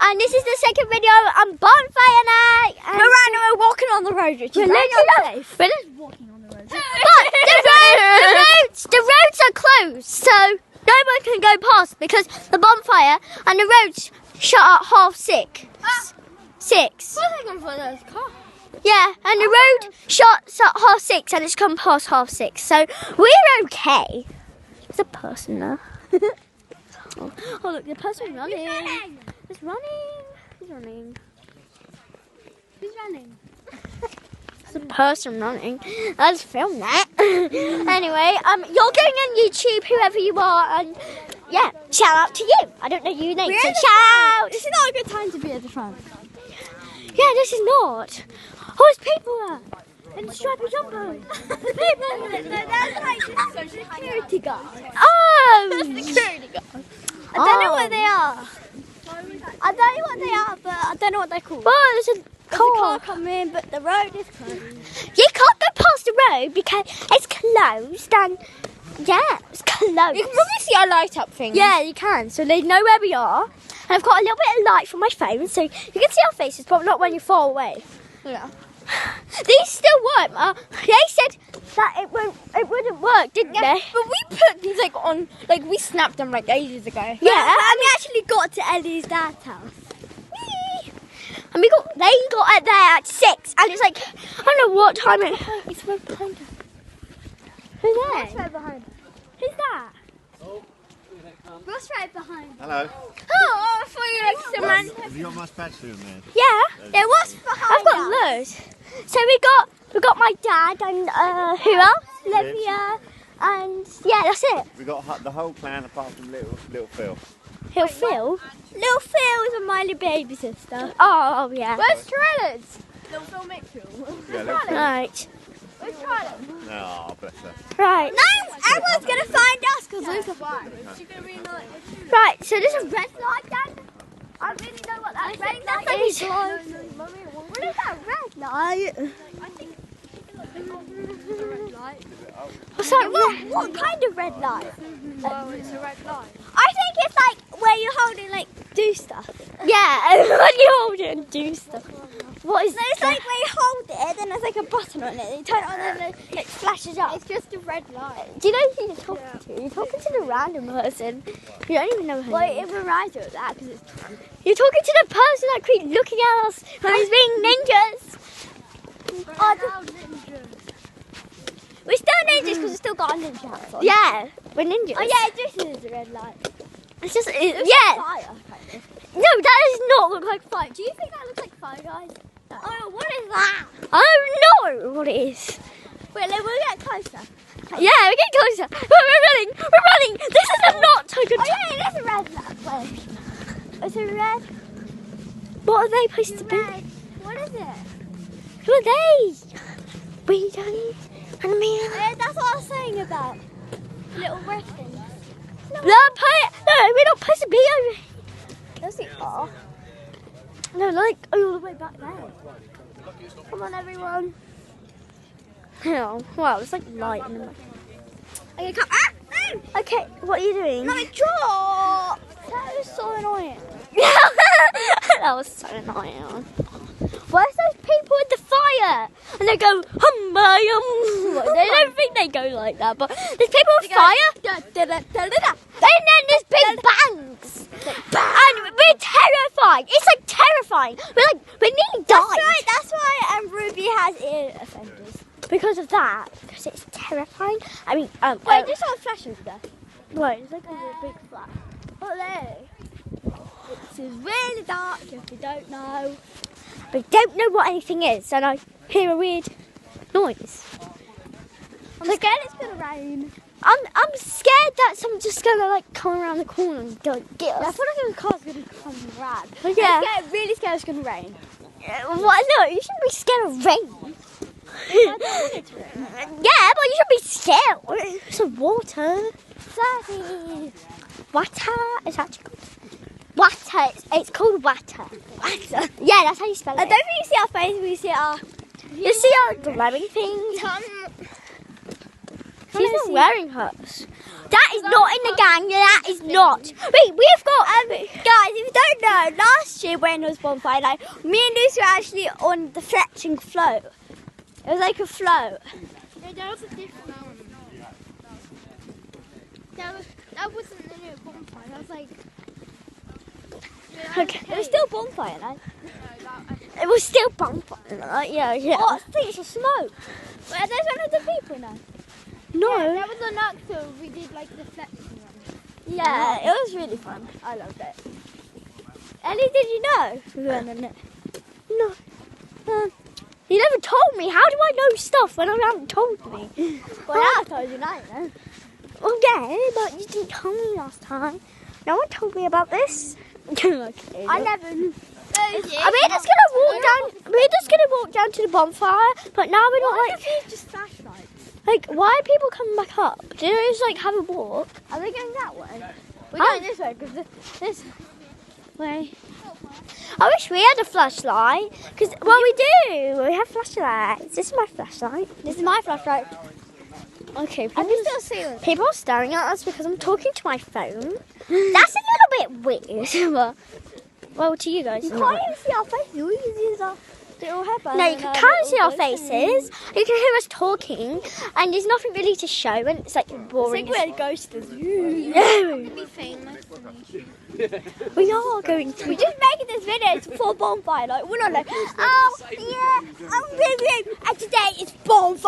And this is the second video on bonfire night. And we're walking on the road, which is very unsafe. We're just walking on the road. But the roads are closed, so no one can go past because the bonfire and the roads shut at 6:30. 6. What are they going for those cars? Yeah, and the road shuts at 6:30 and it's come past 6:30, so we're okay. There's a person there. Oh look, the person running. He's running. He's running. Who's running? There's a person running. Let's film that. Anyway, you're going on YouTube, whoever you are, and yeah, shout out to you. I don't know your name, so shout out. This is not a good time to be at the front. Yeah, this is not. Oh, there's people there. And stripy jumper. That's like security guard. Oh! Security guard. I don't know what they are. I don't know what they are, but I don't know what they're called. Oh, there's a There's a car coming, but the road is closed. You can't go past the road because it's closed and yeah, it's closed. You can probably see our light up thing. Yeah, you can. So they know where we are. And I've got a little bit of light from my phone, so you can see our faces, but not when you're far away. Yeah. These still work. They said that it wouldn't work, didn't they? But we put these on, we snapped them ages ago. Yeah, and we actually got to Ellie's dad's house. Whee! And they got it there at 6, and it's like, I don't know what time it. It's right behind us. Who's there? What's right behind us? Who's that? What's right behind us? Hello. Oh, I thought you were someone. Have you got my spatula, man? Yeah. Yeah, what's behind I've got us? loads. So we got my dad and who else? Olivia, and yeah, that's it. We got the whole clan apart from little Phil. Phil. Little Phil is a Miley baby sister. Oh yeah. Where's Trellis? Little Phil Mitchell. Yeah, little Phil. Right. Where's Trellis? Oh, bless her. Right. No, everyone's going to find us because Luke's fine. She's going to be like... Right. So this is red. Light, Dad? I really know what that red light is. What is that red light? I think it's a red light. What's that? What kind of red light? Well, it's a red light. I think it's like where you're holding do stuff. Yeah. When you hold it and do stuff. What is No, it's like where you hold it, then there's like a button on it, and you turn it on and then it flashes up. It's just a red light. Do you know who you're talking to? You're talking to the random person. You don't even know her Well, name. it reminds you of that because it's You're talking to the person that keeps looking at us when he's being ninjas. we're still ninjas because we've still got our ninja hats on. Yeah, we're ninjas. Oh yeah, this is a red light. It's just, It's yeah. fire, kind of. No, that does not look like fire. Do you think that looks like fire, guys? Oh, what is that? I don't know what it is. Wait, we'll get closer. Yeah, we're getting closer. We're running. We're running. This is not a good Oh yeah, it is a red light. Wait. It's a red. What are they supposed to be? Red. What is it? Who are they? We don't. And me. That's what I was saying about little red things. No, we're not supposed to be over here. Yes, they are. No, like all the way back there. Come on, everyone. Oh, wow, it's like light in the back. Okay, come. Ah! No! Okay, what are you doing? No, drop! That was so annoying. That was so annoying. Where's those people with the fire? And they go, They don't think they go like that, but there's people with fire. And then there's big bangs. And we're terrified. It's like terrifying. We nearly died. That's why Ruby has ear offenders. Because of that. Because it's terrifying. I mean, Wait, just saw flashes there. wait, it's like There's a big flash. Oh, there. This is really dark if you don't know. we don't know what anything is, and I hear a weird noise. I'm scared it's going to rain. I'm scared that someone's just gonna come around the corner and get us. I feel like a car's going to come and grab. Yeah. I'm really scared it's going to rain. What? No, you shouldn't be scared of rain. I don't want it to rain. Yeah, but you should be scared. It's water. Daddy. Water is actually called water. It's called water. Water. Yeah, that's how you spell it. I don't think you see our face, we see our... You see our glowing things? She's not wearing hers. That is not in the gang. That is not. Wait, we've got. Guys, if you don't know, last year when it was bonfire night, me and Lucy were actually on the fletching float. It was like a float. No, that was a different one. That wasn't the new bonfire. That was like. Okay. It was still bonfire night. It was still bonfire night. Yeah. Oh, I think it's a smoke. Wait, are those one of the people now? No. That was on Axel. We did like the flexion one. Yeah, it was really fun. I loved it. Ellie, did you know? We went on it. No. You never told me. How do I know stuff when you haven't told me? Well, now I told you now, then. Okay, but you didn't tell me last time. No one told me about this. Okay. I never knew. We're just gonna walk down. We're just gonna walk down to the bonfire. But now we're not like. Just flashlights. Like, why are people coming back up? Do you just like have a walk? Are they going that way? We're Huh? going this way because this way. I wish we had a flashlight. Cause well, we do. We have flashlights. This is my flashlight. This is my flashlight. Okay. I can still see them. People are staring at us because I'm talking to my phone. That's a little bit weird. But, well, to you guys. You can't even see our faces. We can see our little headband. No, you can't see our faces. You can hear us talking, and there's nothing really to show, and it's like boring. It's like we're ghosters. Be famous. We are going to. We're just making this video for bonfire. Like we're not like, oh yeah, I'm busy, and today it's bonfire.